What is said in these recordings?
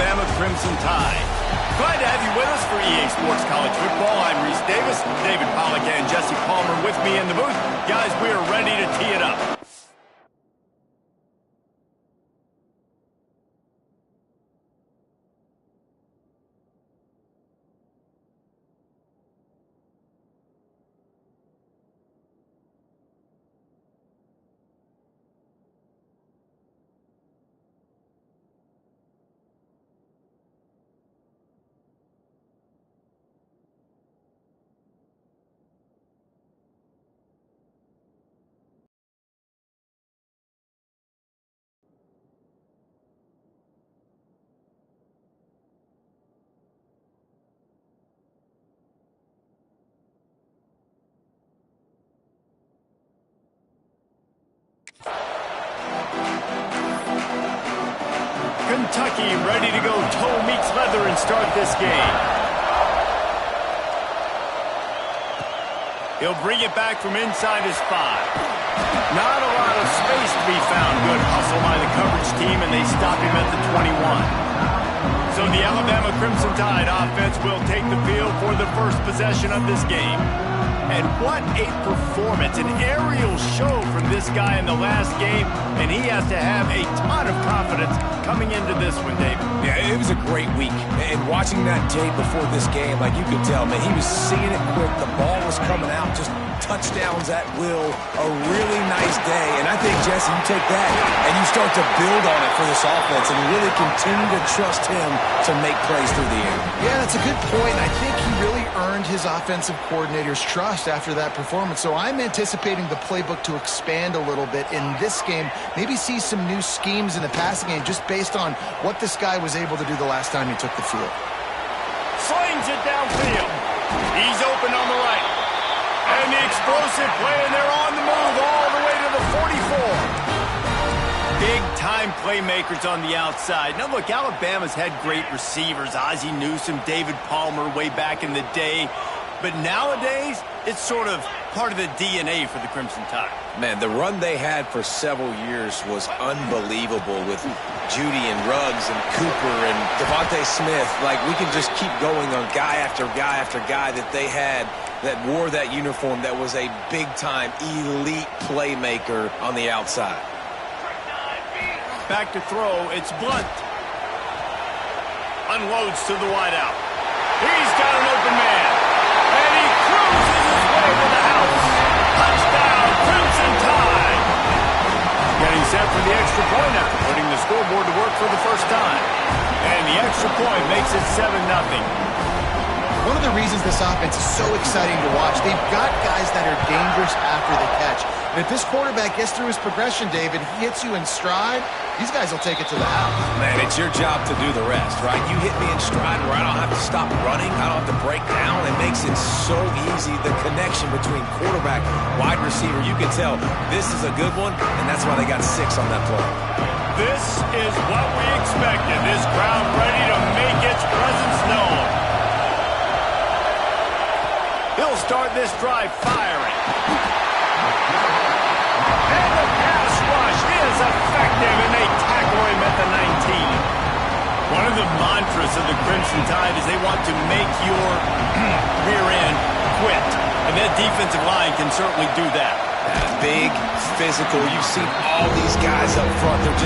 Alabama Crimson Tide. Glad to have you with us for EA Sports College Football. I'm Reese Davis, David Pollack and Jesse Palmer with me in the booth. Guys, we are ready to tee it up. Kentucky ready to go toe meets leather and start this game. He'll bring it back from inside his 5. Not a lot of space to be found. Good hustle by the coverage team, and they stop him at the 21. So the Alabama Crimson Tide offense will take the field for the first possession of this game. And what a performance, an aerial show from this guy in the last game, and he has to have a ton of confidence coming into this one, David. Yeah, it was a great week, and watching that tape before this game, like you could tell, man, he was seeing it quick, the ball was coming out, just touchdowns at will, a really nice day, and I think, Jesse, you take that and you start to build on it for this offense and really continue to trust him to make plays through the air. Yeah, that's a good point. I think he really earned his offensive coordinator's trust after that performance, so I'm anticipating the playbook to expand a little bit in this game, maybe see some new schemes in the passing game just based on what this guy was able to do the last time he took the field. Slings it downfield. He's open on the right. And the explosive play, and they're on the move all the way to the 44. Big-time playmakers on the outside. Now, look, Alabama's had great receivers. Ozzie Newsome, David Palmer way back in the day. But nowadays, it's sort of part of the DNA for the Crimson Tide. Man, the run they had for several years was unbelievable with Judy and Ruggs and Cooper and Devontae Smith. Like, we can just keep going on guy after guy after guy that they had that wore that uniform that was a big-time elite playmaker on the outside. Back to throw, it's Blunt. Unloads to the wideout. He's got an open man. And he cruises his way to the house. Touchdown, Crimson Tide. Getting set for the extra point after putting the scoreboard to work for the first time. And the extra point makes it 7-0. One of the reasons this offense is so exciting to watch, they've got guys that are dangerous after the catch. And if this quarterback gets through his progression, David, he hits you in stride, these guys will take it to the house. Man, it's your job to do the rest, right? You hit me in stride where I don't have to stop running, I don't have to break down. It makes it so easy, the connection between quarterback, wide receiver. You can tell this is a good one, and that's why they got 6 on that play. This is what we expected. This crowd ready to make its presence known. He'll start this drive firing. And the pass rush is effective, and they tackle him at the 19. One of the mantras of the Crimson Tide is they want to make your rear end quit. And that defensive line can certainly do that. Big, physical. You've seen all these guys up front. They're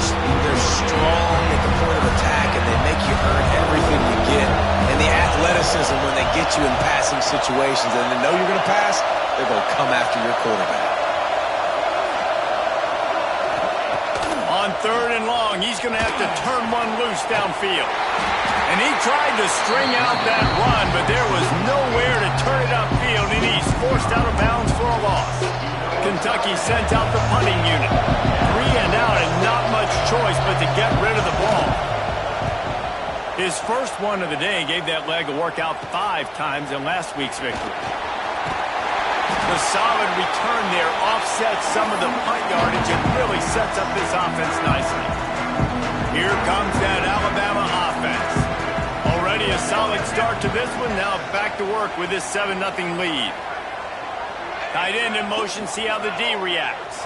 strong at the point of attack, and they make you earn everything you get. And the athleticism when they get you in passing situations and they know you're going to pass, they're going to come after your quarterback. On 3rd and long, he's going to have to turn one loose downfield. And he tried to string out that run, but there was nowhere to turn it upfield, and he's forced out of bounds for a loss. Kentucky sent out the punting unit. 3 and out and not much choice but to get rid of the ball. His first one of the day gave that leg a workout 5 times in last week's victory. The solid return there offsets some of the punt yardage and really sets up this offense nicely. Here comes that Alabama offense. Already a solid start to this one. Now back to work with this 7-0 lead. Tight end in motion, see how the D reacts.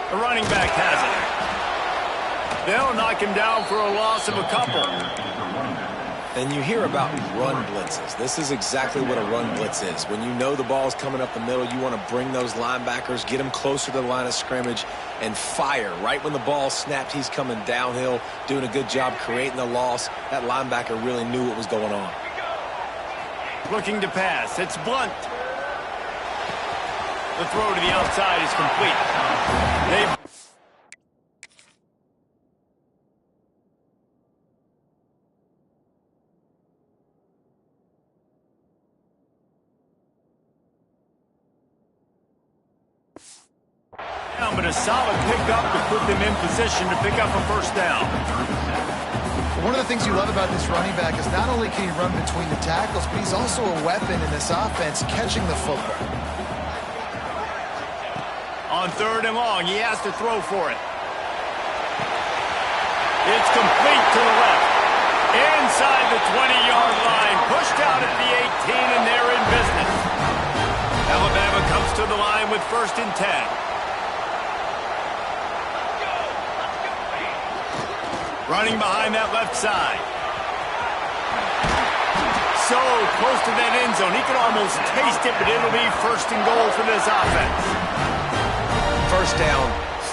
The running back has it. They'll knock him down for a loss of a couple. And you hear about run blitzes. This is exactly what a run blitz is. When you know the ball's coming up the middle, you want to bring those linebackers, get them closer to the line of scrimmage, and fire. Right when the ball snapped, he's coming downhill, doing a good job creating the loss. That linebacker really knew what was going on. Looking to pass. It's Blunt. The throw to the outside is complete. But a solid pickup to put them in position to pick up a first down. One of the things you love about this running back is not only can he run between the tackles, but he's also a weapon in this offense catching the football. On 3rd and long, he has to throw for it. It's complete to the left. Inside the 20-yard line, pushed out at the 18, and they're in business. Alabama comes to the line with 1st and 10. Running behind that left side. So close to that end zone. He can almost taste it, but it'll be 1st and goal for this offense. First down,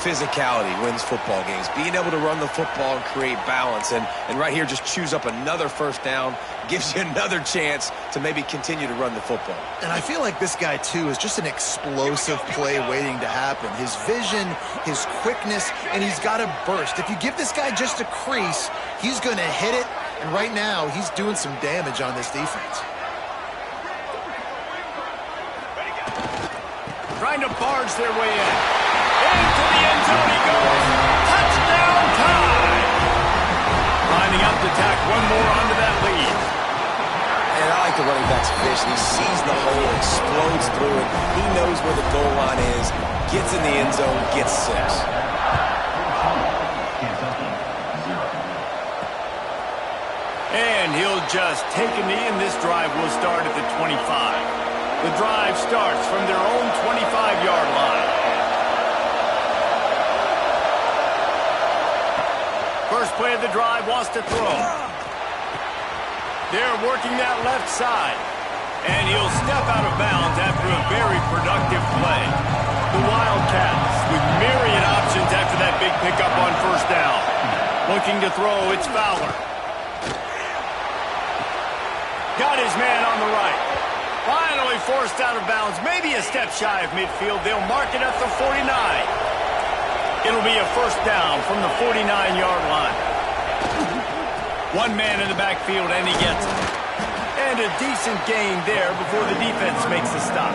physicality wins football games. Being able to run the football and create balance. And right here, just choose up another first down. Gives you another chance to maybe continue to run the football. And I feel like this guy, too, is just an explosive play waiting to happen. His vision, his quickness, and he's got a burst. If you give this guy just a crease, he's going to hit it. And right now, he's doing some damage on this defense. Trying to barge their way in. Into the end zone he goes. Touchdown time! Lining up to tack one more onto that lead. And I like the running back's vision. He sees the hole, explodes through it. He knows where the goal line is, gets in the end zone, gets 6. And he'll just take a knee, and this drive will start at the 25. The drive starts from their own 25-yard line. First play of the drive wants to throw. They're working that left side. And he'll step out of bounds after a very productive play. The Wildcats with myriad options after that big pickup on 1st down. Looking to throw, it's Fowler. Got his man on the right. Finally forced out of bounds, maybe a step shy of midfield. They'll mark it at the 49. It'll be a first down from the 49-yard line. One man in the backfield, and he gets it. And a decent gain there before the defense makes the stop.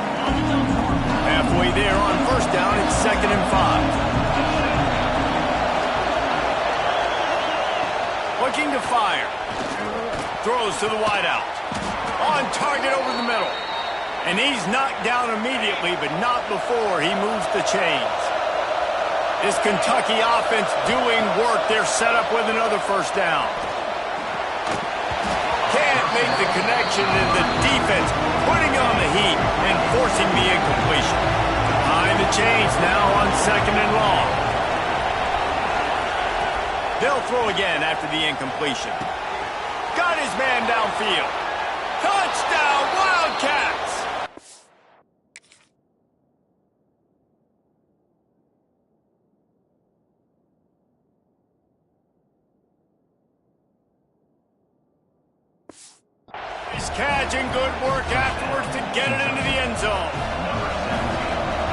Halfway there on 1st down, it's 2nd and 5. Looking to fire. Throws to the wideout. On target over the middle. And he's knocked down immediately, but not before he moves the chains. This Kentucky offense doing work. They're set up with another first down. Can't make the connection, and the defense putting on the heat and forcing the incompletion. Behind the chains now on 2nd and long. They'll throw again after the incompletion. Got his man downfield. Touchdown, Wildcats! Nice catch and good work afterwards to get it into the end zone.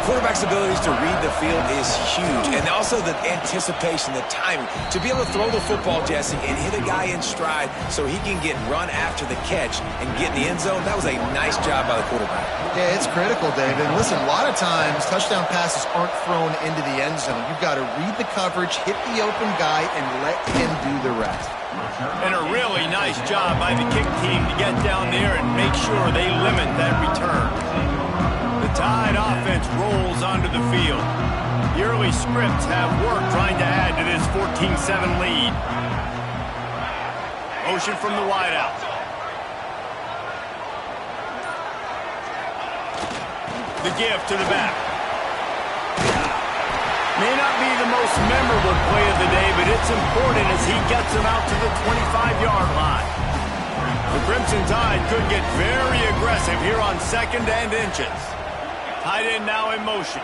Quarterback's abilities to read the field is huge, and also the anticipation, the timing. To be able to throw the football, Jesse, and hit a guy in stride so he can get run after the catch and get in the end zone, that was a nice job by the quarterback. Yeah, it's critical, David. Listen, a lot of times touchdown passes aren't thrown into the end zone. You've got to read the coverage, hit the open guy, and let him do the rest. And a really nice job by the kick team to get down there and make sure they limit that return. The Tide offense rolls onto the field. The early scripts have worked trying to add to this 14-7 lead. Motion from the wideout. The give to the back. May not be the most memorable play of the day, but it's important as he gets them out to the 25-yard line. The Crimson Tide could get very aggressive here on 2nd and inches. Tight end now in motion.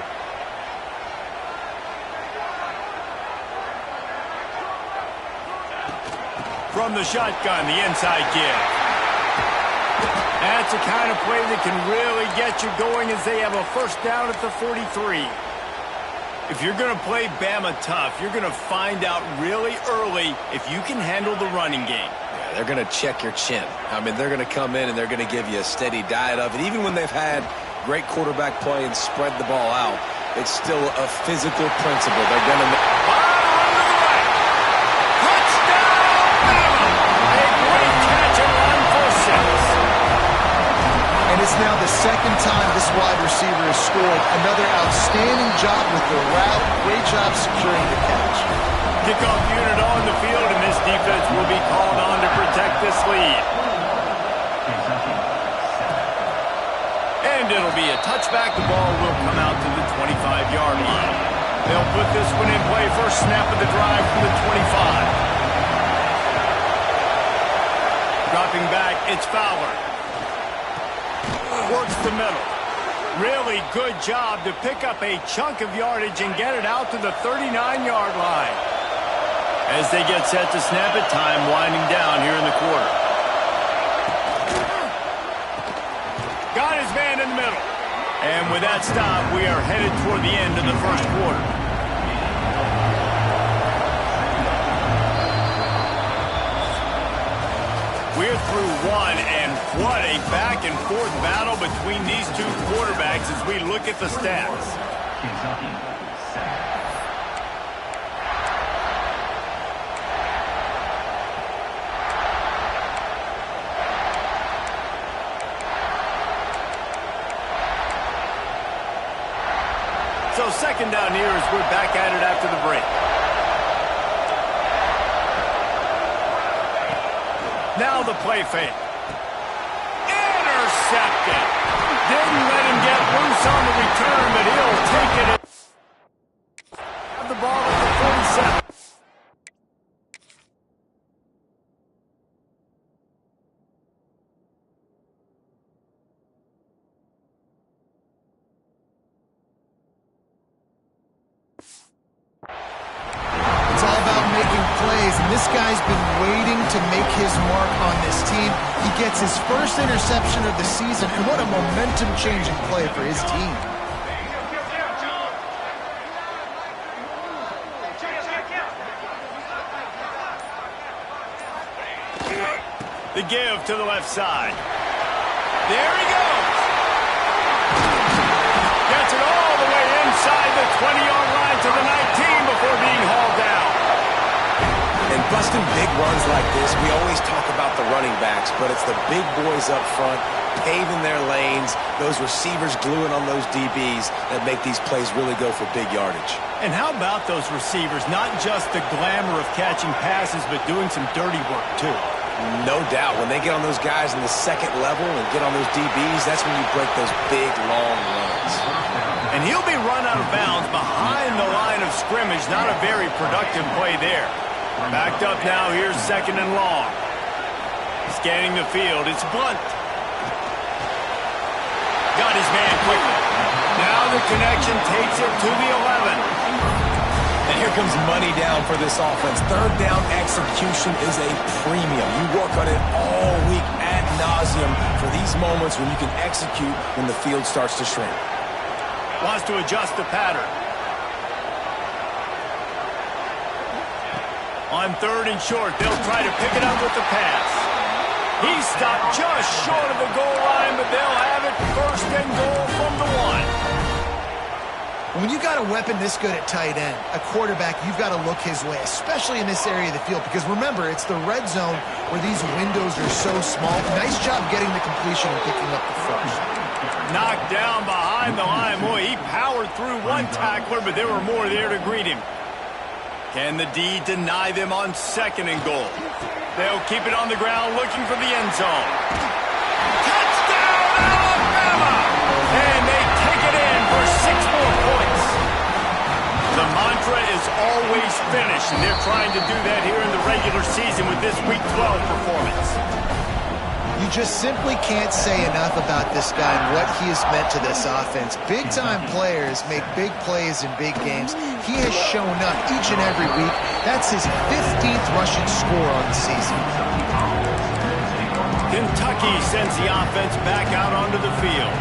From the shotgun, the inside give. That's the kind of play that can really get you going as they have a first down at the 43. If you're going to play Bama tough, you're going to find out really early if you can handle the running game. Yeah, they're going to check your chin. I mean, they're going to come in and they're going to give you a steady diet of it. Even when they've had great quarterback play and spread the ball out, it's still a physical principle. They're going to... It's now the 2nd time this wide receiver has scored. Another outstanding job with the route. Great job securing the catch. Kickoff unit on the field, and this defense will be called on to protect this lead. And it'll be a touchback. The ball will come out to the 25-yard line. They'll put this one in play. First snap of the drive from the 25. Dropping back, it's Fowler. Works the middle. Really good job to pick up a chunk of yardage and get it out to the 39-yard line. As they get set to snap it, time winding down here in the quarter. Got his man in the middle. And with that stop, we are headed toward the end of the first quarter. We're through one, and what a back-and-forth battle between these two quarterbacks as we look at the stats. So 2nd down here as we're back at it after the break. Now the play fake. Intercepted. Didn't let him get loose on the return, but he'll take it. Have the ball at the 47. It's all about making plays, and this guy's been waiting to make his mark on this team. He gets his first interception of the season, and what a momentum-changing play for his team. The give to the left side. There he goes. Gets it all the way inside the 20-yard line to the 19 before being hauled down. And busting big runs like this, we always talk about the running backs, but it's the big boys up front, paving their lanes, those receivers gluing on those DBs that make these plays really go for big yardage. And how about those receivers? Not just the glamour of catching passes, but doing some dirty work, too. No doubt. When they get on those guys in the 2nd level and get on those DBs, that's when you break those big, long runs. And he'll be run out of bounds behind the line of scrimmage. Not a very productive play there. Backed up now. Here's 2nd and long. Scanning the field. It's Blunt. Got his man quickly. Now the connection takes it to the 11. And here comes money down for this offense. 3rd down execution is a premium. You work on it all week ad nauseum for these moments when you can execute when the field starts to shrink. Wants to adjust the pattern. On 3rd and short, they'll try to pick it up with the pass. He stopped just short of the goal line, but they'll have it 1st and goal from the 1. When you got a weapon this good at tight end, a quarterback, you've got to look his way, especially in this area of the field, because remember, it's the red zone where these windows are so small. Nice job getting the completion and picking up the first. Knocked down behind the line. Boy, he powered through one tackler, but there were more there to greet him. Can the D deny them on 2nd and goal? They'll keep it on the ground looking for the end zone. Touchdown, Alabama! And they take it in for 6 more points. The nice finish, and they're trying to do that here in the regular season with this Week 12 performance. You just simply can't say enough about this guy and what he has meant to this offense. Big-time players make big plays in big games. He has shown up each and every week. That's his 15th rushing score on the season. Kentucky sends the offense back out onto the field.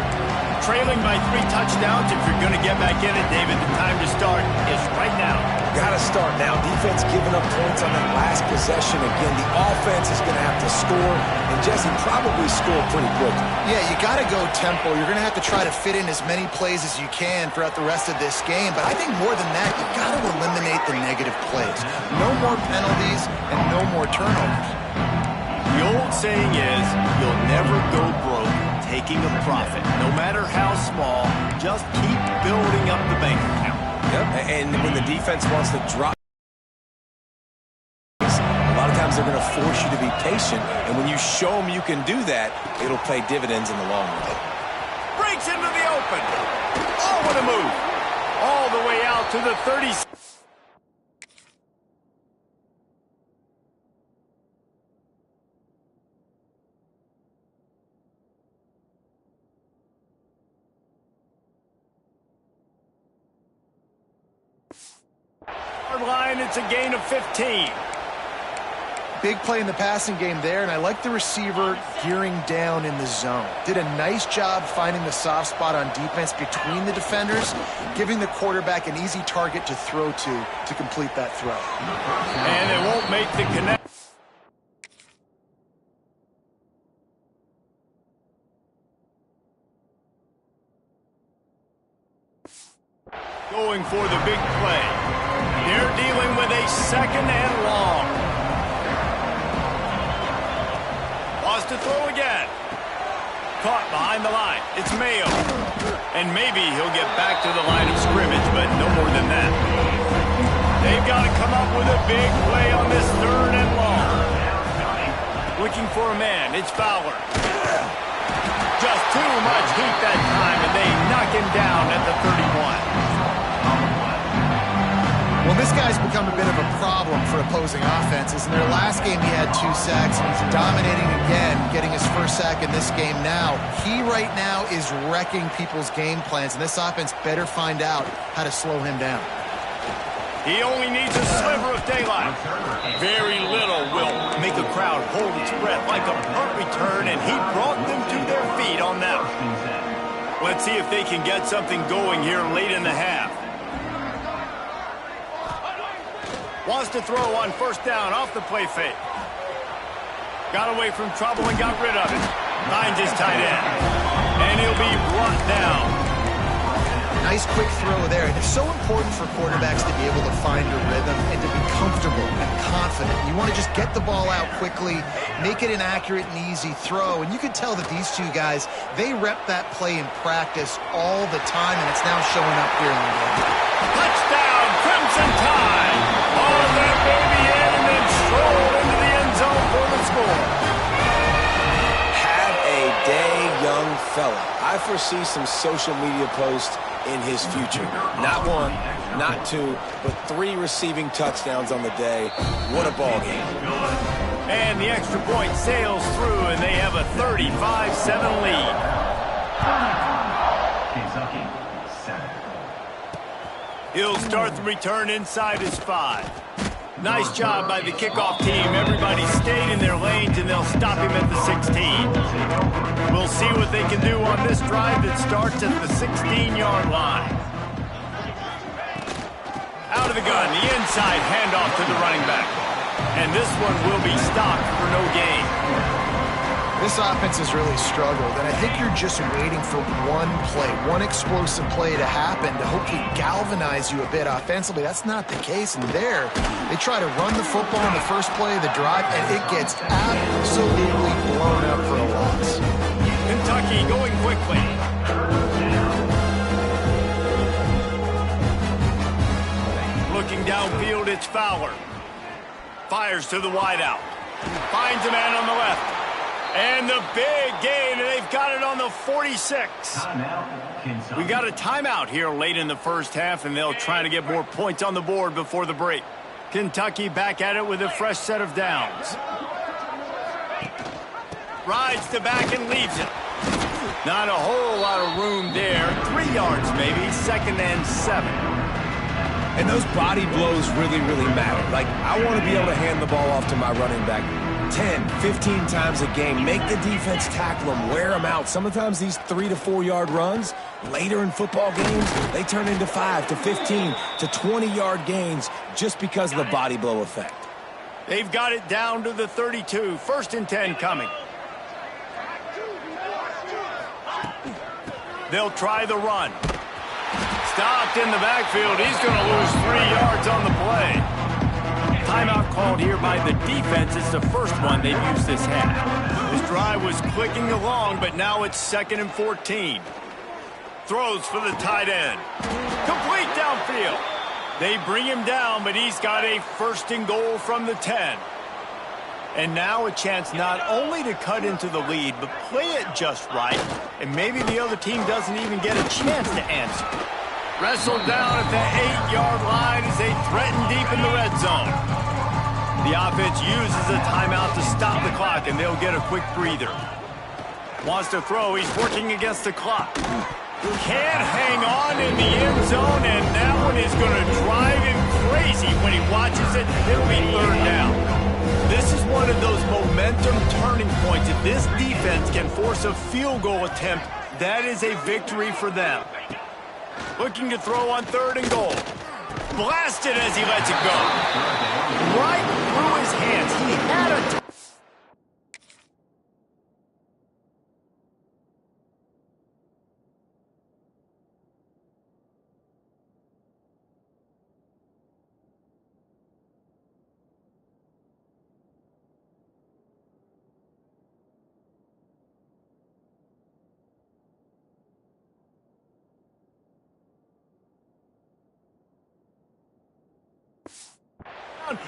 Trailing by 3 touchdowns. If you're going to get back in it, David, the time to start is right now. Got to start now. Defense giving up points on that last possession. Again, the offense is going to have to score, and Jesse probably score pretty quickly. Yeah, you got to go tempo. You're going to have to try to fit in as many plays as you can throughout the rest of this game. But I think more than that, you got to eliminate the negative plays. No more penalties and no more turnovers. The old saying is, you'll never go broke taking a profit. No matter how small, just keep building up the bank account. Yep, and when the defense wants to drop, a lot of times they're going to force you to be patient, and when you show them you can do that, it'll pay dividends in the long run. Breaks into the open. Oh, what a move. All the way out to the 30. Line, it's a gain of 15. Big play in the passing game there, and I like the receiver gearing down in the zone. Did a nice job finding the soft spot on defense between the defenders, giving the quarterback an easy target to throw to complete that throw. And it won't make the connect. Going for the big play. They're dealing with a 2nd and long. Wants to throw again. Caught behind the line. It's Mayo. And maybe he'll get back to the line of scrimmage, but no more than that. They've got to come up with a big play on this 3rd and long. Looking for a man. It's Fowler. Just too much heat that time, and they knock him down at the 31. Well, this guy's become a bit of a problem for opposing offenses. In their last game, he had 2 sacks, and he's dominating again, getting his 1st sack in this game now. He right now is wrecking people's game plans, and this offense better find out how to slow him down. He only needs a sliver of daylight. Very little will make a crowd hold its breath like a punt return, and he brought them to their feet on that one. Let's see if they can get something going here late in the half. Wants to throw on 1st down off the play fake. Got away from trouble and got rid of it. Finds his tight end. And he'll be brought down. Nice quick throw there. And it's so important for quarterbacks to be able to find a rhythm and to be comfortable and confident. You want to just get the ball out quickly, make it an accurate and easy throw. And you can tell that these 2 guys, they rep that play in practice all the time, and it's now showing up here in the game. Touchdown, Crimson Tide! All of that baby in and then stroll into the end zone for the score. Have a day, young fella. I foresee some social media posts in his future. Not 1, not 2, but 3 receiving touchdowns on the day. What a ball game. And the extra point sails through, and they have a 35-7 lead. Kentucky, 7. He'll start the return inside his 5. Nice job by the kickoff team. Everybody stayed in their lanes, and they'll stop him at the 16. We'll see what they can do on this drive that starts at the 16-yard line. Out of the gun, the inside handoff to the running back. And this one will be stopped for no gain. This offense has really struggled, and I think you're just waiting for one play, one explosive play to happen to hopefully galvanize you a bit offensively. That's not the case, and there, they try to run the football in the first play of the drive, and it gets absolutely blown up for a loss. Kentucky going quickly. Looking downfield, it's Fowler. Fires to the wideout. Finds a man on the left. And the big gain, and they've got it on the 46. We got a timeout here late in the 1st half, and they'll try to get more points on the board before the break. Kentucky back at it with a fresh set of downs. Rides to back and leaves it. Not a whole lot of room there. 3 yards maybe, 2nd and 7. And those body blows really, really matter. Like, I want to be able to hand the ball off to my running back 10, 15 times a game. Make the defense tackle them, wear them out. Sometimes these 3 to 4 yard runs, later in football games, they turn into 5 to 15 to 20 yard gains just because of the body blow effect. They've got it down to the 32. 1st and 10 coming. They'll try the run. Stopped in the backfield. He's going to lose 3 yards on the play. Timeout called here by the defense. It's the first one they've used this half. His drive was clicking along, but now it's 2nd and 14. Throws for the tight end. Complete downfield. They bring him down, but he's got a 1st and goal from the 10. And now a chance not only to cut into the lead, but play it just right, and maybe the other team doesn't even get a chance to answer. Wrestled down at the 8-yard line as they threaten deep in the red zone. The offense uses a timeout to stop the clock, and they'll get a quick breather. Wants to throw. He's working against the clock. Can't hang on in the end zone, and that one is going to drive him crazy when he watches it. It'll be 3rd down. This is one of those momentum turning points. If this defense can force a field goal attempt, that is a victory for them. Looking to throw on 3rd and goal. Blasted as he lets it go. Right through his hands. He had a...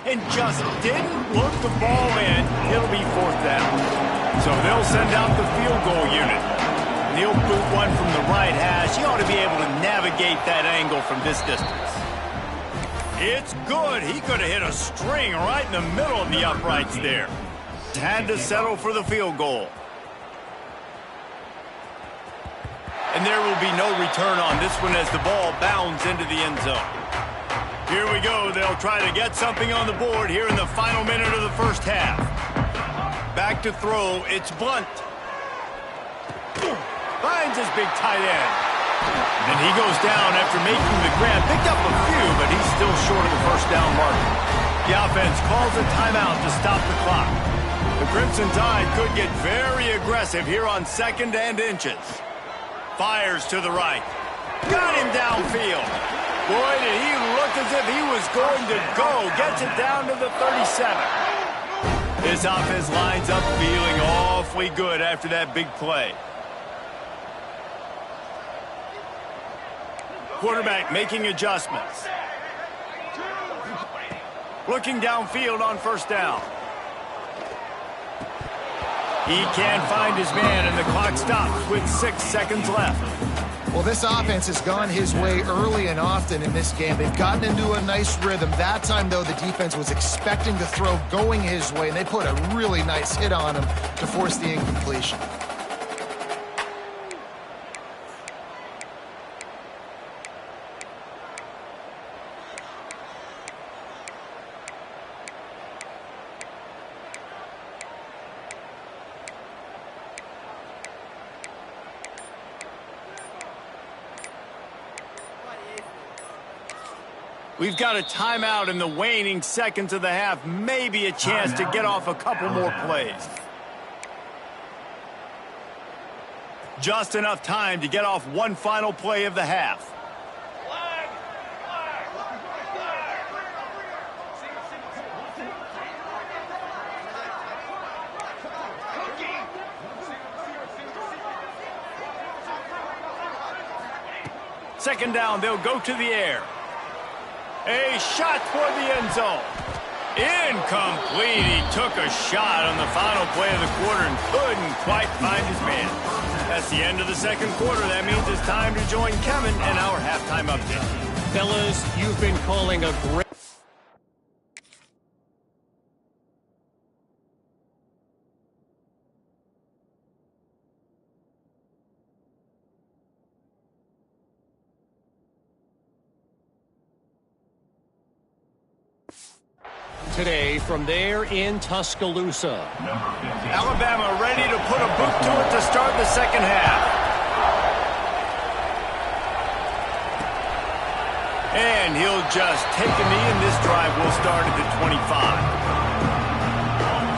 and just didn't look the ball in. It'll be 4th down. So they'll send out the field goal unit. He'll boot one from the right hash. He ought to be able to navigate that angle from this distance. It's good. He could have hit a string right in the middle of the uprights there. Had to settle for the field goal. And there will be no return on this one as the ball bounds into the end zone. Here we go. They'll try to get something on the board here in the final minute of the 1st half. Back to throw. It's Blunt. Finds his big tight end. And he goes down after making the grab. Picked up a few, but he's still short of the 1st down marker. The offense calls a timeout to stop the clock. The Crimson Tide could get very aggressive here on 2nd and inches. Fires to the right. Got him downfield. Boy, did he look as if he was going to go. Gets it down to the 37. This offense lines up feeling awfully good after that big play. Quarterback making adjustments. Looking downfield on 1st down. He can't find his man, and the clock stops with 6 seconds left. Well, this offense has gone his way early and often in this game. They've gotten into a nice rhythm. That time, though, the defense was expecting the throw going his way, and they put a really nice hit on him to force the incompletion. We've got a timeout in the waning seconds of the half. Maybe a chance to get off a couple more plays. Just enough time to get off one final play of the half. Second down, they'll go to the air. A shot toward the end zone. Incomplete. He took a shot on the final play of the quarter and couldn't quite find his man. That's the end of the second quarter. That means it's time to join Kevin and our halftime update. Fellas, you've been calling a great... today from there in Tuscaloosa. Alabama ready to put a boot to it to start the second half. And he'll just take a knee, and this drive will start at the 25.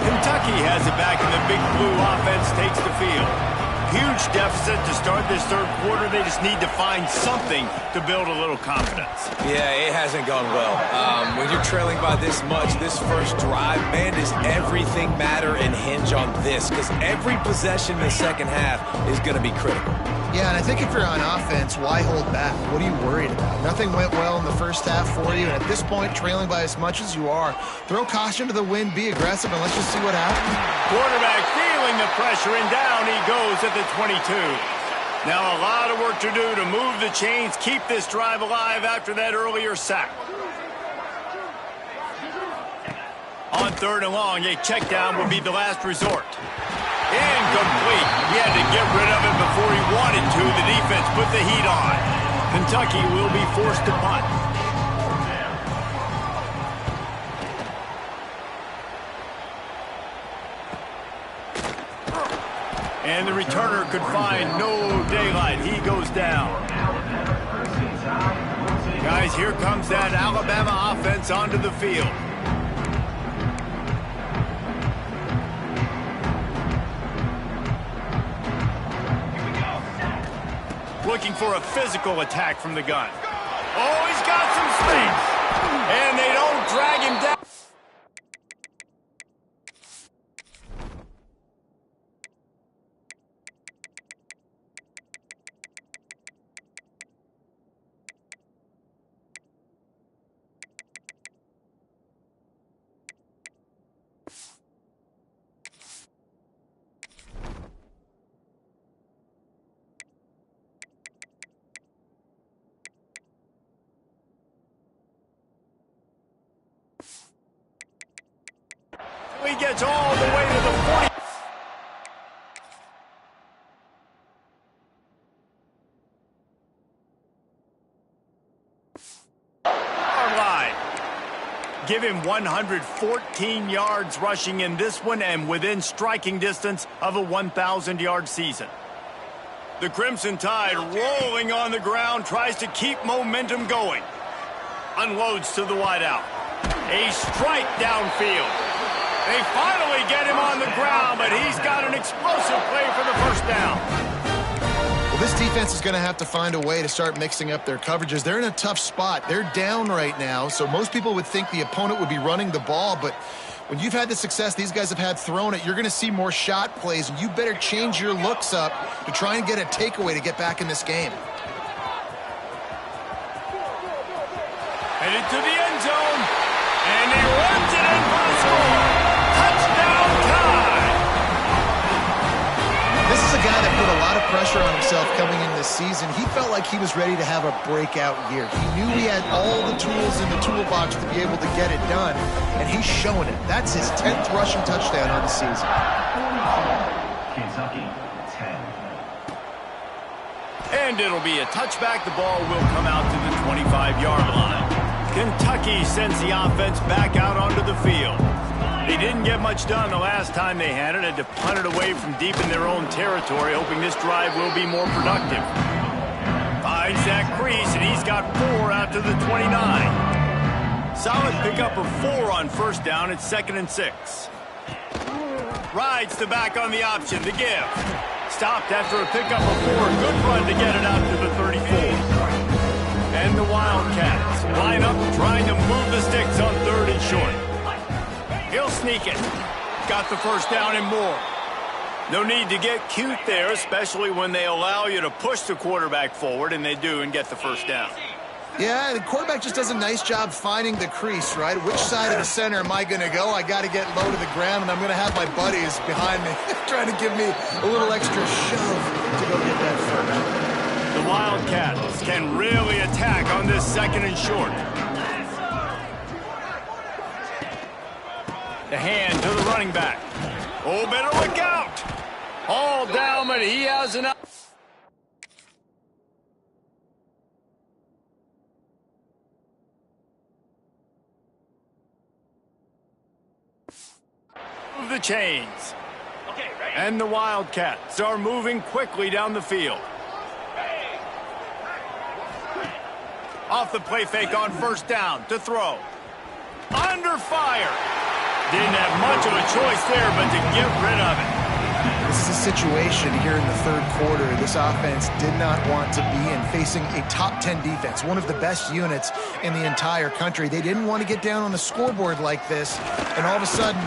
Kentucky has it back, and the Big Blue offense takes the field. Huge deficit to start this third quarter. They just need to find something to build a little confidence. Yeah, it hasn't gone well. When you're trailing by this much, this first drive, man, does everything matter and hinge on this? Because every possession in the second half is going to be critical. Yeah, and I think if you're on offense, why hold back? What are you worried about? Nothing went well in the first half for you, and at this point, trailing by as much as you are, throw caution to the wind, be aggressive, and let's just see what happens. Quarterback feeling the pressure, and down he goes at the 22. Now a lot of work to do to move the chains, keep this drive alive after that earlier sack. On third and long, a check down will be the last resort. Incomplete. He had to get rid of it before he wanted to. The defense put the heat on. Kentucky will be forced to punt. And the returner could find no daylight. He goes down. Guys, here comes that Alabama offense onto the field. Looking for a physical attack from the gun. Oh, he's got some space. And they don't drag him down. He gets all the way to the 40. Line. Give him 114 yards rushing in this one and within striking distance of a 1,000-yard season. The Crimson Tide rolling on the ground, tries to keep momentum going. Unloads to the wideout. A strike downfield. They finally get him on the ground, but he's got an explosive play for the first down. Well, this defense is going to have to find a way to start mixing up their coverages. They're in a tough spot. They're down right now, so most people would think the opponent would be running the ball, but when you've had the success these guys have had throwing it, you're going to see more shot plays, and you better change your looks up to try and get a takeaway to get back in this game. Headed to the end zone, and he runs it in for the score. Touchdown time! This is a guy that put a lot of pressure on himself coming in this season. He felt like he was ready to have a breakout year. He knew he had all the tools in the toolbox to be able to get it done, and he's showing it. That's his 10th rushing touchdown on the season. Kentucky, 10. And it'll be a touchback. The ball will come out to the 25-yard line. Kentucky sends the offense back out onto the field. They didn't get much done the last time they had it. Had to punt it away from deep in their own territory, hoping this drive will be more productive. Finds that crease, and he's got 4 out to the 29. Solid pickup of 4 on first down. It's 2nd and 6. Rides the back on the option. The give. Stopped after a pickup of 4. Good run to get it out to the 34. And the Wildcats line up trying to move the sticks on 3rd and short. He'll sneak it. Got the first down and more. No need to get cute there, especially when they allow you to push the quarterback forward, and they do, and get the first down. Yeah, the quarterback just does a nice job finding the crease, right? Which side of the center am I going to go? I got to get low to the ground, and I'm going to have my buddies behind me trying to give me a little extra shove to go get that first. The Wildcats can really attack on this 2nd and short. The hand to the running back. Oh, better look out. All down, but he has enough. Move the chains. And the Wildcats are moving quickly down the field. Off the play fake on first down to throw. Under fire. Didn't have much of a choice there but to get rid of it. This is a situation here in the third quarter this offense did not want to be in, facing a top 10 defense, one of the best units in the entire country. They didn't want to get down on the scoreboard like this and all of a sudden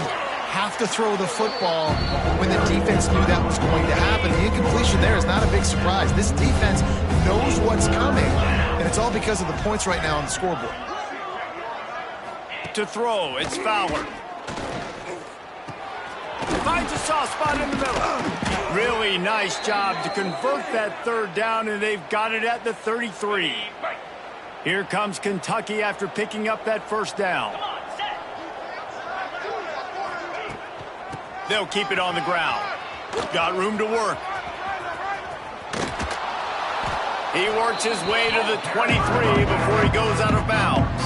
have to throw the football when the defense knew that was going to happen. The incompletion there is not a big surprise. This defense knows what's coming, and it's all because of the points right now on the scoreboard. To throw, it's Fowler. Finds a soft spot in the middle. Really nice job to convert that third down, and they've got it at the 33. Here comes Kentucky after picking up that first down. They'll keep it on the ground. Got room to work. He works his way to the 23 before he goes out of bounds.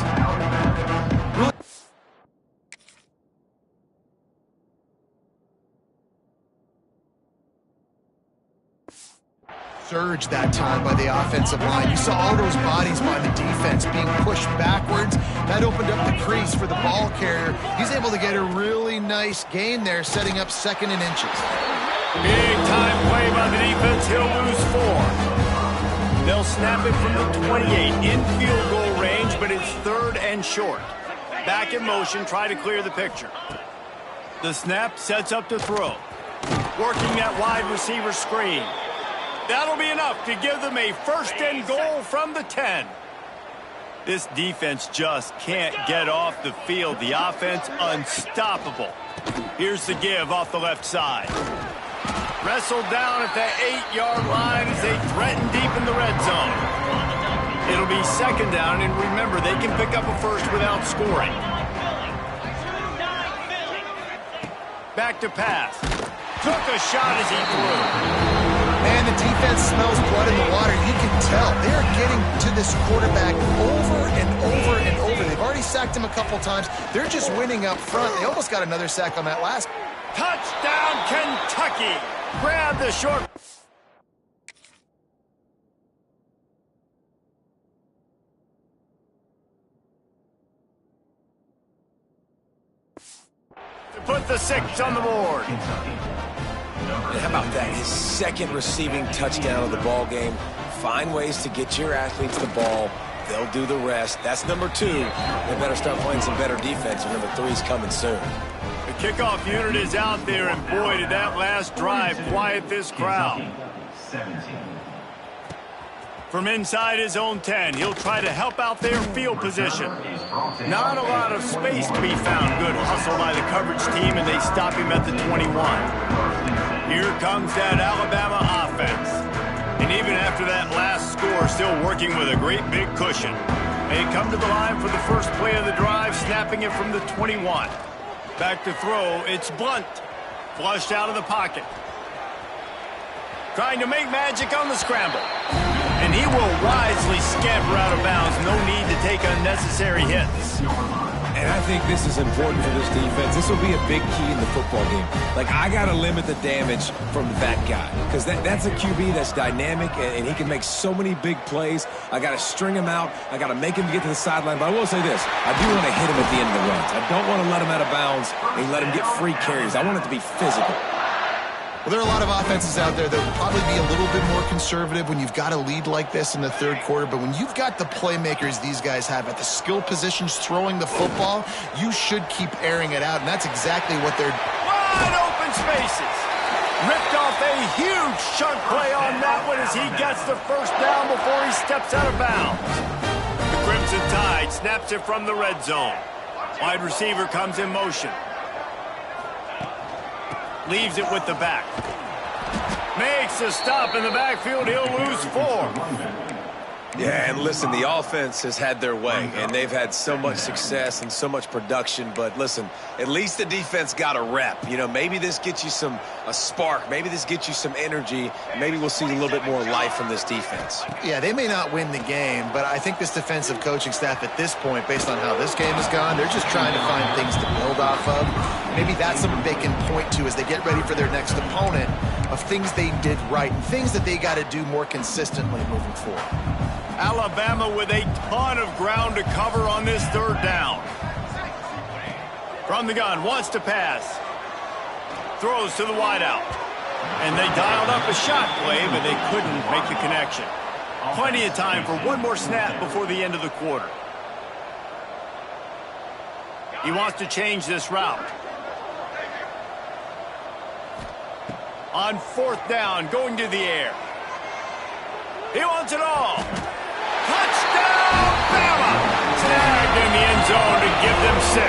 Surge that time by the offensive line. You saw all those bodies by the defense being pushed backwards. That opened up the crease for the ball carrier. He's able to get a really nice gain there, setting up 2nd and inches. Big time play by the defense. He'll lose 4. They'll snap it from the 28 in field goal range, but it's 3rd and short. Back in motion, try to clear the picture. The snap sets up to throw. Working that wide receiver screen. That'll be enough to give them a 1st and goal from the 10. This defense just can't get off the field. The offense unstoppable. Here's the give off the left side. Wrestled down at the 8-yard line as they threaten deep in the red zone. It'll be 2nd down, and remember, they can pick up a first without scoring. Back to pass. Took a shot as he threw. Man, the defense smells blood in the water. You can tell. They're getting to this quarterback over and over and over. They've already sacked him a couple times. They're just winning up front. They almost got another sack on that last. Touchdown, Kentucky. Grab the short. To put the 6 on the board. And how about that? His 2nd receiving touchdown of the ball game. Find ways to get your athletes the ball. They'll do the rest. That's number 2. They better start playing some better defense, and number 3's coming soon. The kickoff unit is out there, and boy, did that last drive quiet this crowd. 17. From inside his own 10, he'll try to help out their field position. Not a lot of space to be found. Good hustle by the coverage team, and they stop him at the 21. Here comes that Alabama offense. And even after that last score, still working with a great big cushion. They come to the line for the first play of the drive, snapping it from the 21. Back to throw, it's Blunt. Flushed out of the pocket. Trying to make magic on the scramble. And he will wisely scamper out of bounds. No need to take unnecessary hits. And I think this is important for this defense. This will be a big key in the football game. Like, I got to limit the damage from that guy. Because that's a QB that's dynamic, and he can make so many big plays. I got to string him out. I got to make him get to the sideline. But I will say this. I do want to hit him at the end of the runs. I don't want to let him out of bounds and let him get free carries. I want it to be physical. Well, there are a lot of offenses out there that will probably be a little bit more conservative when you've got a lead like this in the third quarter. But when you've got the playmakers these guys have at the skill positions throwing the football, you should keep airing it out. And that's exactly what they're... Wide open spaces. Ripped off a huge chunk play on that one as he gets the first down before he steps out of bounds. The Crimson Tide snaps it from the red zone. Wide receiver comes in motion. Leaves it with the back. Makes a stop in the backfield. He'll lose 4. Yeah, and listen, the offense has had their way, and they've had so much success and so much production. But listen, at least the defense got a rep. You know, maybe this gets you a spark. Maybe this gets you some energy. Maybe we'll see a little bit more life from this defense. Yeah, they may not win the game, but I think this defensive coaching staff at this point, based on how this game has gone, they're just trying to find things to build off of. Maybe that's something they can point to as they get ready for their next opponent, of things they did right and things that they got to do more consistently moving forward. Alabama with a ton of ground to cover on this third down. From the gun, wants to pass. Throws to the wideout. And they dialed up a shot play, but they couldn't make the connection. Plenty of time for one more snap before the end of the quarter. He wants to change this route. On fourth down, going to the air. He wants it all. Touchdown, Bama! Snagged in the end zone to give them 6.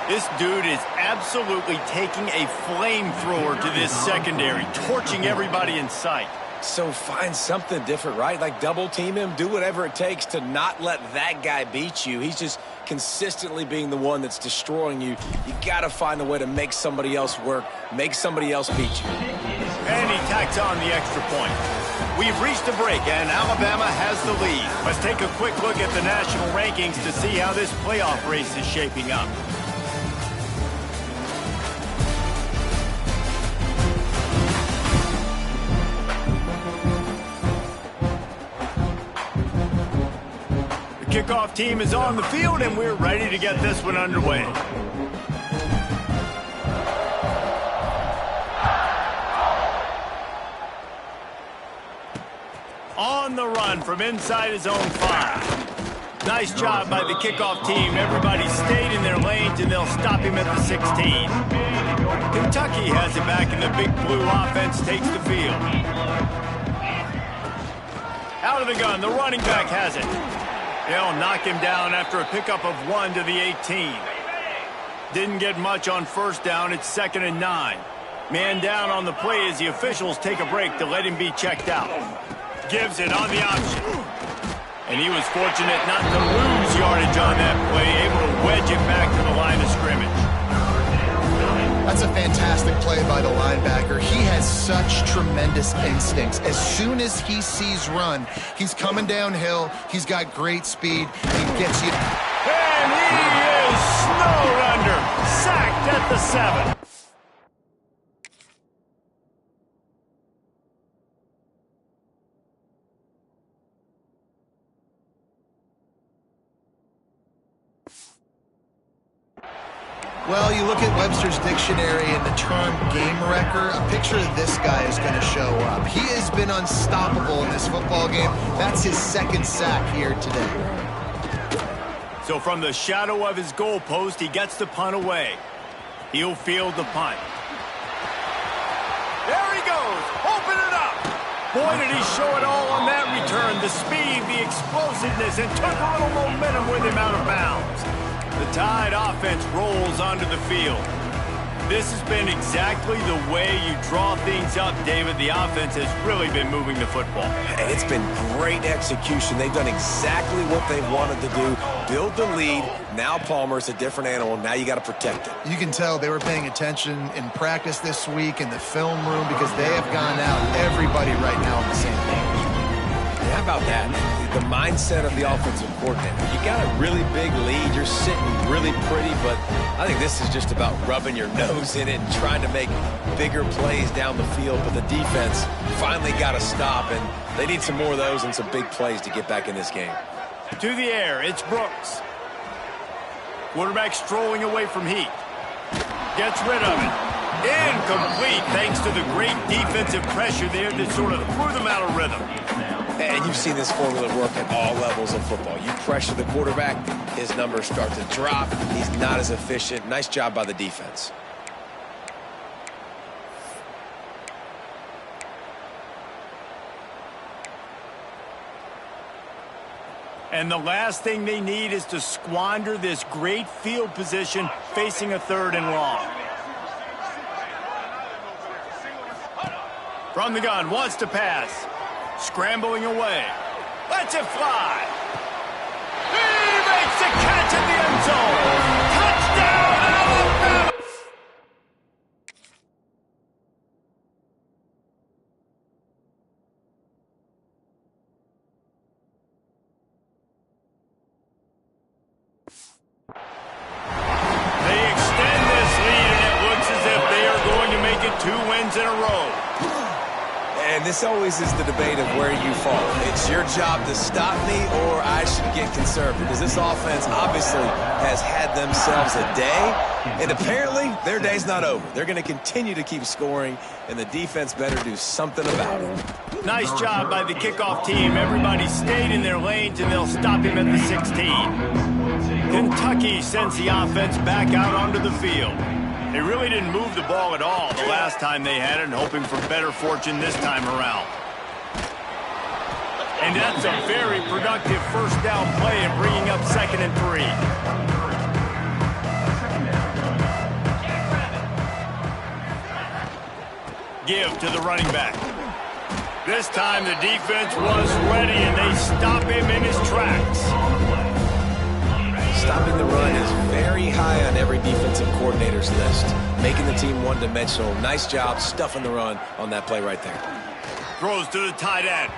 This dude is absolutely taking a flamethrower to this secondary, torching everybody in sight. So find something different, right? Like double team him, do whatever it takes to not let that guy beat you. He's just consistently being the one that's destroying you. You got to find a way to make somebody else work, make somebody else beat you. And he tacks on the extra point. We've reached a break, and Alabama has the lead. Let's take a quick look at the national rankings to see how this playoff race is shaping up. Kickoff team is on the field, and we're ready to get this one underway. On the run from inside his own 5. Nice job by the kickoff team. Everybody stayed in their lanes, and they'll stop him at the 16. Kentucky has it back, and the Big Blue offense takes the field. Out of the gun, the running back has it. They'll knock him down after a pickup of 1 to the 18. Didn't get much on first down. It's 2nd and 9. Man down on the play as the officials take a break to let him be checked out. Gives it on the option. And he was fortunate not to lose yardage on that play, able to wedge it back to the line of scrimmage. That's a fantastic play by the linebacker. He has such tremendous instincts. As soon as he sees run, he's coming downhill. He's got great speed. He gets you. And he is snowed under. Sacked at the 7. Well, you look at Webster's dictionary and the term game wrecker, a picture of this guy is going to show up. He has been unstoppable in this football game. That's his 2nd sack here today. So from the shadow of his goalpost, he gets the punt away. He'll field the punt. There he goes. Open it up. Boy, did he show it all on that return. The speed, the explosiveness, and took a little momentum with him out of bounds. The Tide offense rolls onto the field. This has been exactly the way you draw things up, David. The offense has really been moving the football. And it's been great execution. They've done exactly what they wanted to do. Build the lead. Now Palmer's a different animal. Now you got to protect it. You can tell they were paying attention in practice this week in the film room because they have gone out, everybody right now on the same page. How about that? The mindset of the offensive coordinator. You got a really big lead. You're sitting really pretty, but I think this is just about rubbing your nose in it and trying to make bigger plays down the field. But the defense finally got to stop, and they need some more of those and some big plays to get back in this game. To the air, it's Brooks. Quarterback strolling away from Heat. Gets rid of it. Incomplete thanks to the great defensive pressure there that sort of threw them out of rhythm. And you've seen this formula work at all levels of football. You pressure the quarterback, his numbers start to drop. He's not as efficient. Nice job by the defense. And the last thing they need is to squander this great field position facing a 3rd and long. From the gun, wants to pass. Scrambling away. Lets it fly. He makes the catch in the end zone. Touchdown, Alabama! They extend this lead, and it looks as if they are going to make it 2 wins in a row. And this always is the debate of where you fall. It's your job to stop me, or I should get conservative. Because this offense obviously has had themselves a day, and apparently their day's not over. They're going to continue to keep scoring, and the defense better do something about it. Nice job by the kickoff team. Everybody stayed in their lanes, and they'll stop him at the 16. Kentucky sends the offense back out onto the field. They really didn't move the ball at all the last time they had it, and hoping for better fortune this time around. And that's a very productive first down play and bringing up 2nd and 3. Give to the running back. This time the defense was ready, and they stop him in his tracks. Stopping the run is very high on every defensive coordinator's list. Making the team one-dimensional. Nice job stuffing the run on that play right there. Throws to the tight end.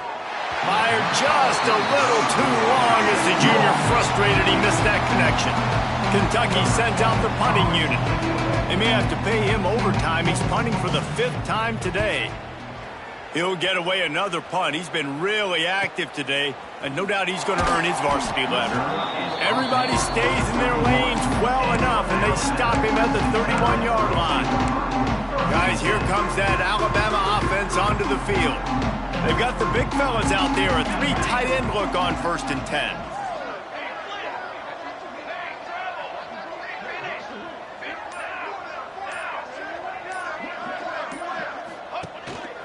Fired just a little too long as the junior frustrated he missed that connection. Kentucky sends out the punting unit. They may have to pay him overtime. He's punting for the 5th time today. He'll get away another punt. He's been really active today, and no doubt he's going to earn his varsity letter. Everybody stays in their lanes well enough, and they stop him at the 31-yard line. Guys, here comes that Alabama offense onto the field. They've got the big fellas out there, a 3 tight end look on 1st and 10.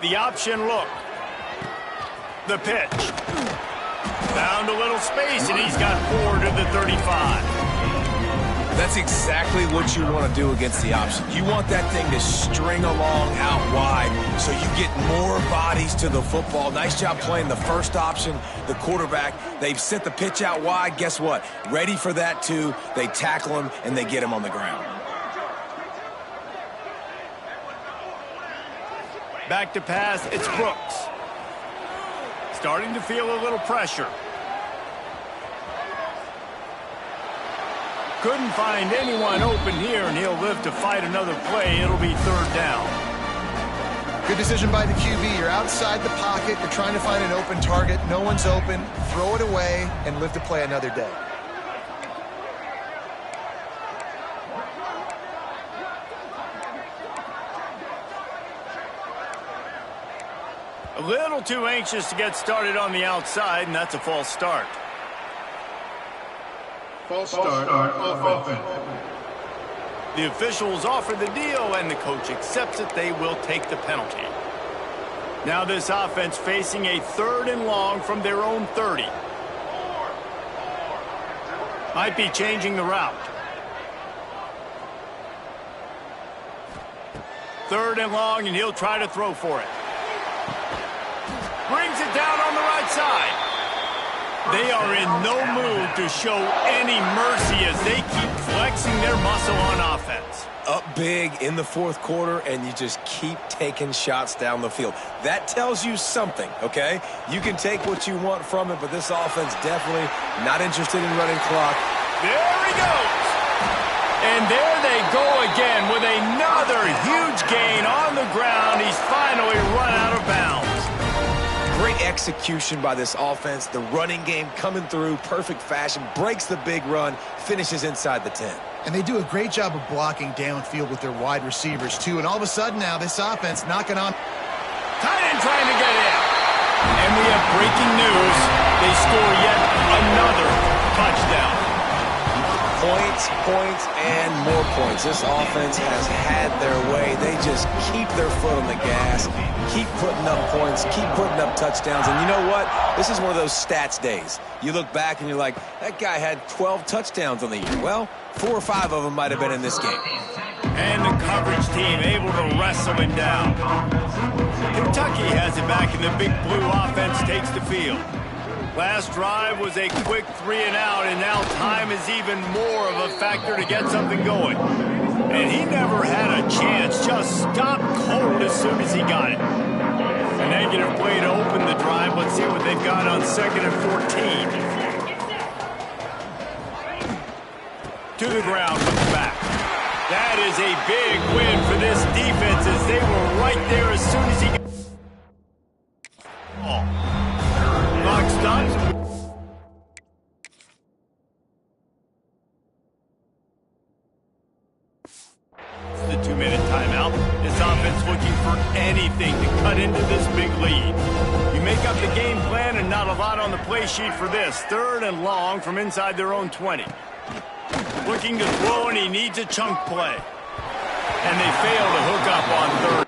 The option look. The pitch. Found a little space, and he's got 4 to the 35. That's exactly what you want to do against the option. You want that thing to string along out wide so you get more bodies to the football. Nice job playing the first option, the quarterback. They've sent the pitch out wide. Guess what? Ready for that, too. They tackle him, and they get him on the ground. Back to pass, it's Brooks. Starting to feel a little pressure. Couldn't find anyone open here, and he'll live to fight another play. It'll be 3rd down. Good decision by the QB. You're outside the pocket. You're trying to find an open target. No one's open. Throw it away and live to play another day. A little too anxious to get started on the outside, and that's a false start. False start offense. The officials offer the deal, and the coach accepts it. They will take the penalty. Now this offense facing a 3rd and long from their own 30. Might be changing the route. 3rd and long, and he'll try to throw for it. Brings it down on the right side. They are in no mood to show any mercy as they keep flexing their muscle on offense. Up big in the 4th quarter, and you just keep taking shots down the field. That tells you something, okay? You can take what you want from it, but this offense definitely not interested in running clock. There he goes. And there they go again with another huge gain on the ground. He's finally run out of bounds. Great execution by this offense. The running game coming through, perfect fashion, breaks the big run, finishes inside the 10. And they do a great job of blocking downfield with their wide receivers, too. And all of a sudden now, this offense knocking on. Tight end trying to get in. And we have breaking news. They score yet another touchdown. Points, and more points. This offense has had their way. They just keep their foot on the gas, keep putting up points, keep putting up touchdowns. And you know what? This is one of those stats days. You look back and you're like, that guy had 12 touchdowns on the year. Well, 4 or 5 of them might have been in this game. And the coverage team able to wrestle him down. Kentucky has it back, and the Big Blue offense takes the field. Last drive was a quick 3-and-out, and now time is even more of a factor to get something going. And he never had a chance, just stopped cold as soon as he got it. A negative play to open the drive. Let's see what they've got on 2nd and 14. To the ground with the back. That is a big win for this defense as they were right there as soon as he got the ball. Clock stops. The 2-minute timeout. This offense looking for anything to cut into this big lead. You make up the game plan and not a lot on the play sheet for this. 3rd and long from inside their own 20. Looking to throw, and he needs a chunk play. And they fail to hook up on 3rd.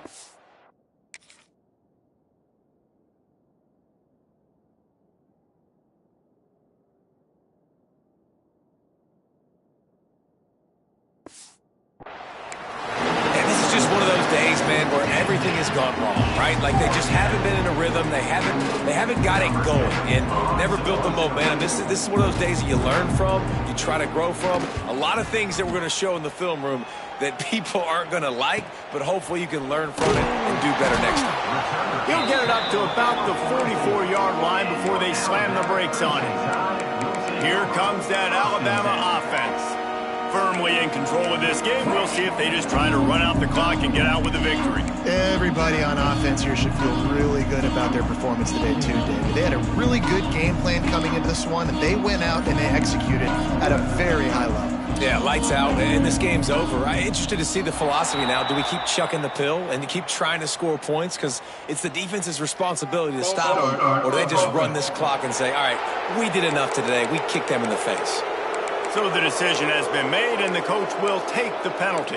Where everything has gone wrong, right? Like they just haven't been in a rhythm. They haven't got it going and never built the momentum. This is one of those days that you learn from, you try to grow from. A lot of things that we're going to show in the film room that people aren't going to like, but hopefully you can learn from it and do better next time. He'll get it up to about the 44-yard line before they slam the brakes on it. Here comes that Alabama offense. Firmly in control of this game. We'll see if they just try to run out the clock and get out with a victory. Everybody on offense here should feel really good about their performance today too, David. They had a really good game plan coming into this one, and they went out and they executed at a very high level. Yeah, lights out, and this game's over. I'm interested to see the philosophy now. Do we keep chucking the pill and keep trying to score points because it's the defense's responsibility to stop them, or do they just run this clock and say, all right, we did enough today. We kicked them in the face. So the decision has been made, and the coach will take the penalty.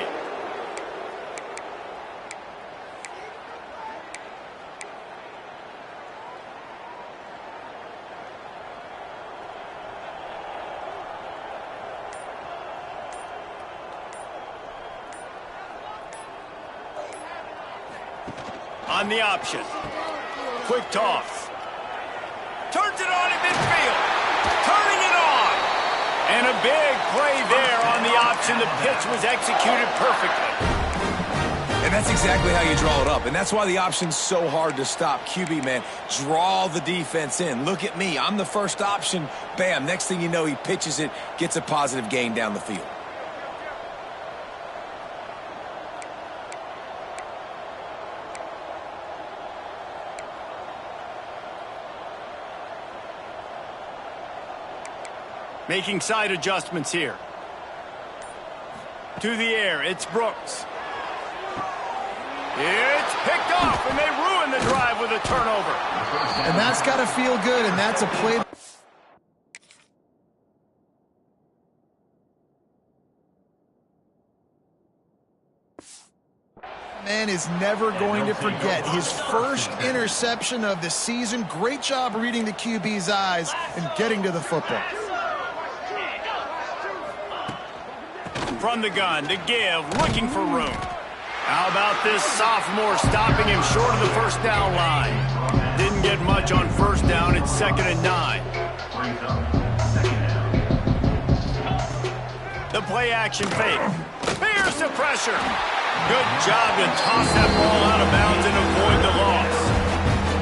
On the option. Quick toss. Turns it on in midfield. Turning it on. And a big play there on the option. The pitch was executed perfectly. And that's exactly how you draw it up. And that's why the option's so hard to stop. QB, man, draw the defense in. Look at me. I'm the first option. Bam. Next thing you know, he pitches it, gets a positive gain down the field. Making side adjustments here. To the air, it's Brooks. It's picked off, and they ruin the drive with a turnover. And that's got to feel good, and that's a play. Man is never going to forget his first interception of the season. Great job reading the QB's eyes and getting to the football. From the gun to give, looking for room. How about this sophomore stopping him short of the first down line? Didn't get much on first down. It's 2nd and 9. The play action fake. Fears the pressure. Good job to toss that ball out of bounds and avoid the loss.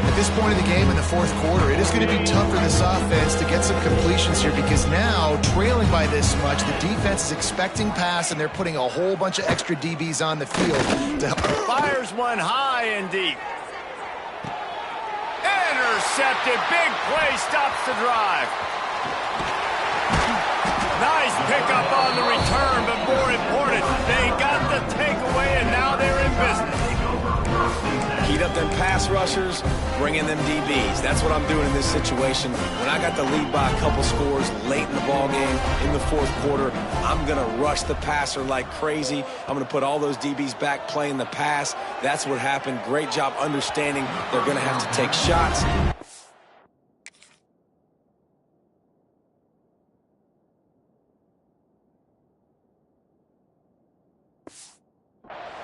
At this point of the game in the 4th quarter, it is going to be tough for this offense to get some completions here because now, trailing by this much, the defense is expecting pass, and they're putting a whole bunch of extra DBs on the field to help. Fires one high and deep. Intercepted. Big play stops the drive. Nice pickup on the return, but more important, they got the takeaway, and now they're in business. Heat up them pass rushers, bring in them DBs. That's what I'm doing in this situation. When I got the lead by a couple scores late in the ball game, in the 4th quarter, I'm going to rush the passer like crazy. I'm going to put all those DBs back playing the pass. That's what happened. Great job understanding they're going to have to take shots.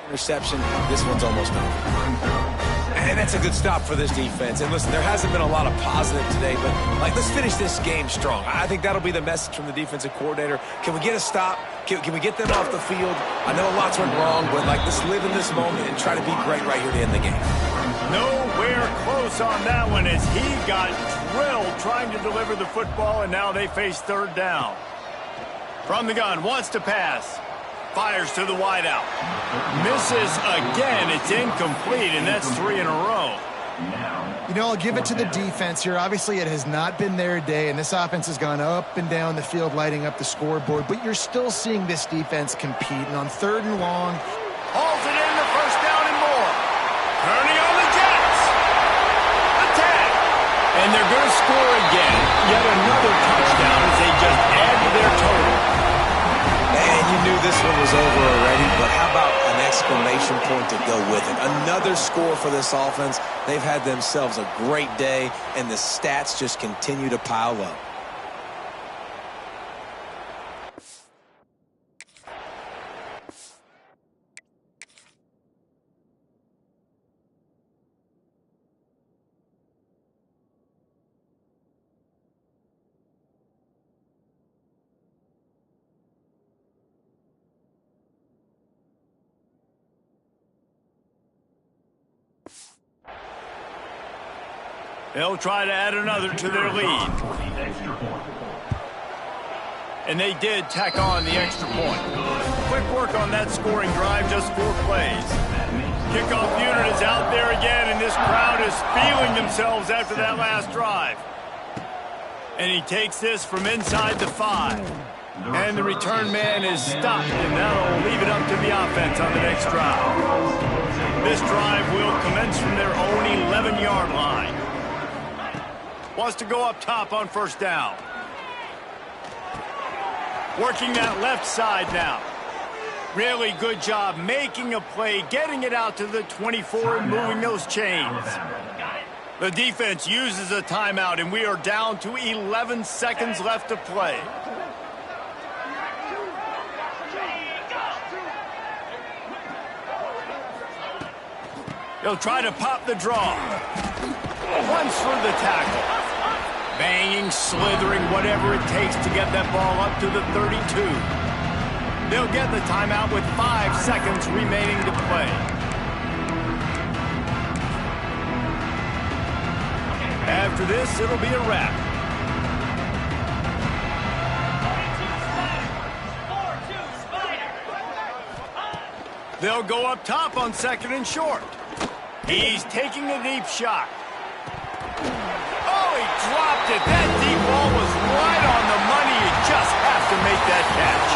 Interception. This one's almost over. And that's a good stop for this defense. And listen, there hasn't been a lot of positive today, but let's finish this game strong. I think that'll be the message from the defensive coordinator. Can we get a stop? Can we get them off the field? I know lots went wrong, but let's live in this moment and try to be great right here to end the game. Nowhere close on that one as he got drilled trying to deliver the football, and now they face third down. From the gun, wants to pass. Fires to the wideout. Misses again. It's incomplete, and that's 3 in a row. You know, I'll give it to the defense here. Obviously, it has not been their day, and this offense has gone up and down the field, lighting up the scoreboard. But you're still seeing this defense compete. And on third and long, hauls it in the first down and more. Turning on the Jets. Attack. And they're going to score again. Yet another touchdown as they just add to their total. And you knew this one was over already, but how about an exclamation point to go with it? Another score for this offense. They've had themselves a great day, and the stats just continue to pile up. They'll try to add another to their lead. And they did tack on the extra point. Quick work on that scoring drive, just 4 plays. Kickoff unit is out there again, and this crowd is feeling themselves after that last drive. And he takes this from inside the 5. And the return man is stopped, and that'll leave it up to the offense on the next drive. This drive will commence from their own 11-yard line. Wants to go up top on first down. Working that left side now. Really good job making a play, getting it out to the 24 and moving those chains. The defense uses a timeout, and we are down to 11 seconds left to play. They'll try to pop the draw. Runs for the tackle. Banging, slithering, whatever it takes to get that ball up to the 32. They'll get the timeout with 5 seconds remaining to play. After this, it'll be a wrap. They'll go up top on second and short. He's taking a deep shot. Oh, he dropped it. That deep ball was right on the money. You just have to make that catch.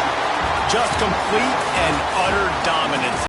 Just complete and utter dominance.